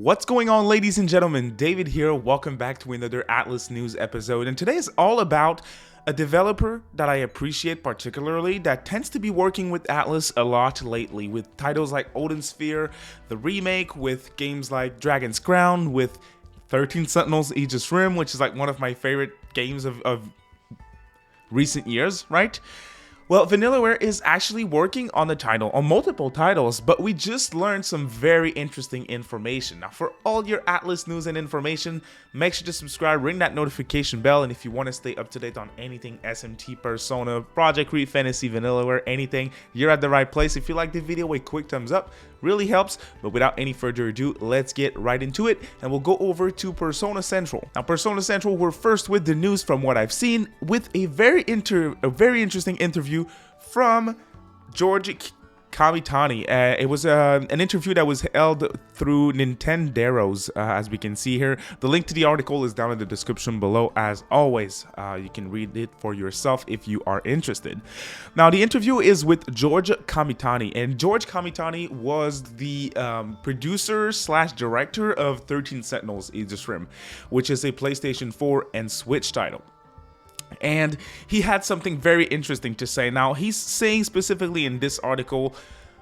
What's going on, ladies and gentlemen? David here. Welcome back to another Atlus News episode, and today is all about a developer that I appreciate particularly that tends to be working with Atlus a lot lately, with titles like Odin Sphere, the remake, with games like Dragon's Crown, with 13 Sentinels Aegis Rim, which is like one of my favorite games of recent years, right? Well, Vanillaware is actually working on the title, on multiple titles, but we just learned some very interesting information. Now, for all your Atlus news and information, make sure to subscribe, ring that notification bell, and if you want to stay up to date on anything SMT, Persona, Project Creed, Fantasy, Vanillaware, anything, you're at the right place. If you like the video, a quick thumbs up really helps. But without any further ado, let's get right into it, and we'll go over to Persona Central. Now, Persona Central, we're first with the news from what I've seen, with a very interesting interview from George Kamitani. It was an interview that was held through Nintenderos, as we can see here. The link to the article is down in the description below, as always. You can read it for yourself if you are interested. Now, the interview is with George Kamitani, and George Kamitani was the producer / director of 13 Sentinels Aegis Rim, which is a PlayStation 4 and Switch title. And he had something very interesting to say. Now, he's saying specifically in this article,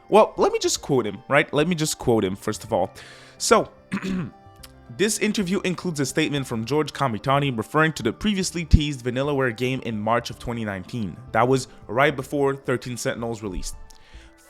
well, let me just quote him, right? Let me just quote him first of all. So, this interview includes a statement from George Kamitani referring to the previously teased Vanillaware game in March of 2019. That was right before 13 Sentinels released.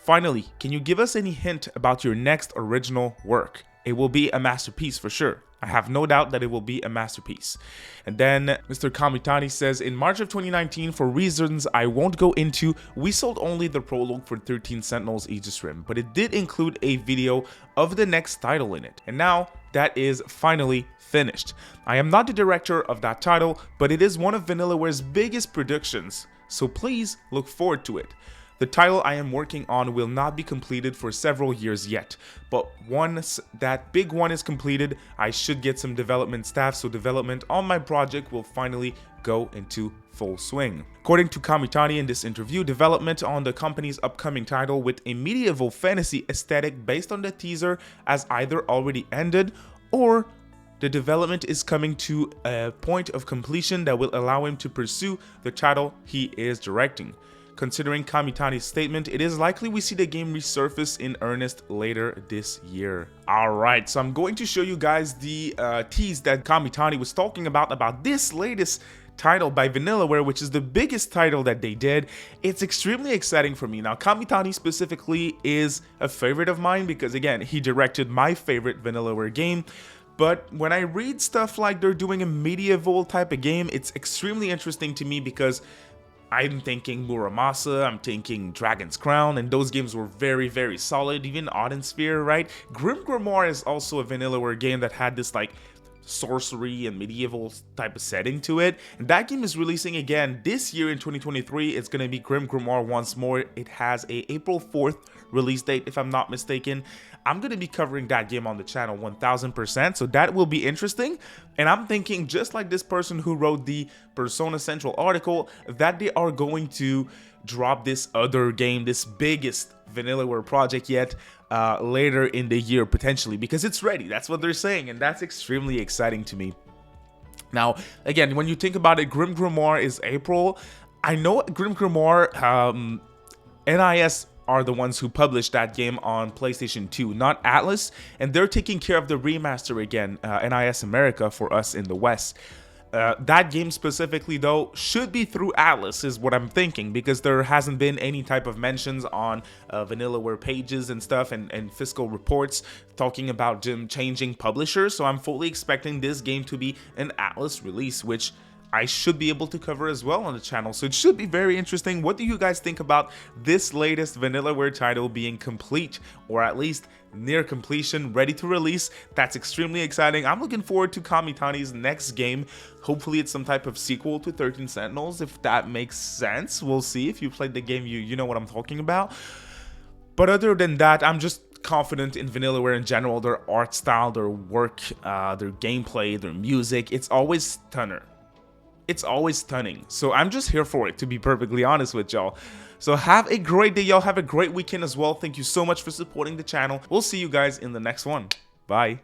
Finally, can you give us any hint about your next original work? It will be a masterpiece for sure. I have no doubt that it will be a masterpiece. And then Mr. Kamitani says, in March of 2019, for reasons I won't go into, we sold only the prologue for 13 Sentinels Aegis Rim, but it did include a video of the next title in it. And now that is finally finished. I am not the director of that title, but it is one of Vanillaware's biggest productions, so please look forward to it. The title I am working on will not be completed for several years yet, but once that big one is completed, I should get some development staff, so development on my project will finally go into full swing. According to Kamitani in this interview, development on the company's upcoming title with a medieval fantasy aesthetic based on the teaser has either already ended or the development is coming to a point of completion that will allow him to pursue the title he is directing. Considering Kamitani's statement, it is likely we see the game resurface in earnest later this year. Alright, so I'm going to show you guys the tease that Kamitani was talking about this latest title by Vanillaware, which is the biggest title that they did. It's extremely exciting for me. Now, Kamitani specifically is a favorite of mine because, again, he directed my favorite Vanillaware game. But when I read stuff like they're doing a medieval type of game, it's extremely interesting to me because I'm thinking Muramasa, I'm thinking Dragon's Crown, and those games were very, very solid. Even Odin Sphere, right? Grim Grimoire is also a Vanillaware game that had this like sorcery and medieval type of setting to it, and that game is releasing again this year in 2023. It's going to be Grim Grimoire once more. It has a April 4th release date, if I'm not mistaken. I'm going to be covering that game on the channel 1000%, so that will be interesting. And I'm thinking, just like this person who wrote the Persona Central article, that they are going to drop this other game, this biggest Vanillaware project yet, later in the year potentially, because it's ready. That's what they're saying, and that's extremely exciting to me. Now, again, when you think about it, Grim Grimoire is April. I know Grim Grimoire, NIS are the ones who published that game on PlayStation 2, not Atlus, and they're taking care of the remaster again, NIS America for us in the West. That game specifically, though, should be through Atlus, is what I'm thinking, because there hasn't been any type of mentions on Vanillaware pages and stuff and fiscal reports talking about them changing publishers, so I'm fully expecting this game to be an Atlus release, which I should be able to cover as well on the channel, so it should be very interesting. What do you guys think about this latest Vanillaware title being complete, or at least near completion, ready to release? That's extremely exciting. I'm looking forward to Kamitani's next game. Hopefully it's some type of sequel to 13 Sentinels, if that makes sense. We'll see. If you played the game, you know what I'm talking about. But other than that, I'm just confident in Vanillaware in general. Their art style, their work, their gameplay, their music, it's always stunner. It's always stunning. So I'm just here for it, to be perfectly honest with y'all. So have a great day, y'all. Have a great weekend as well. Thank you so much for supporting the channel. We'll see you guys in the next one. Bye.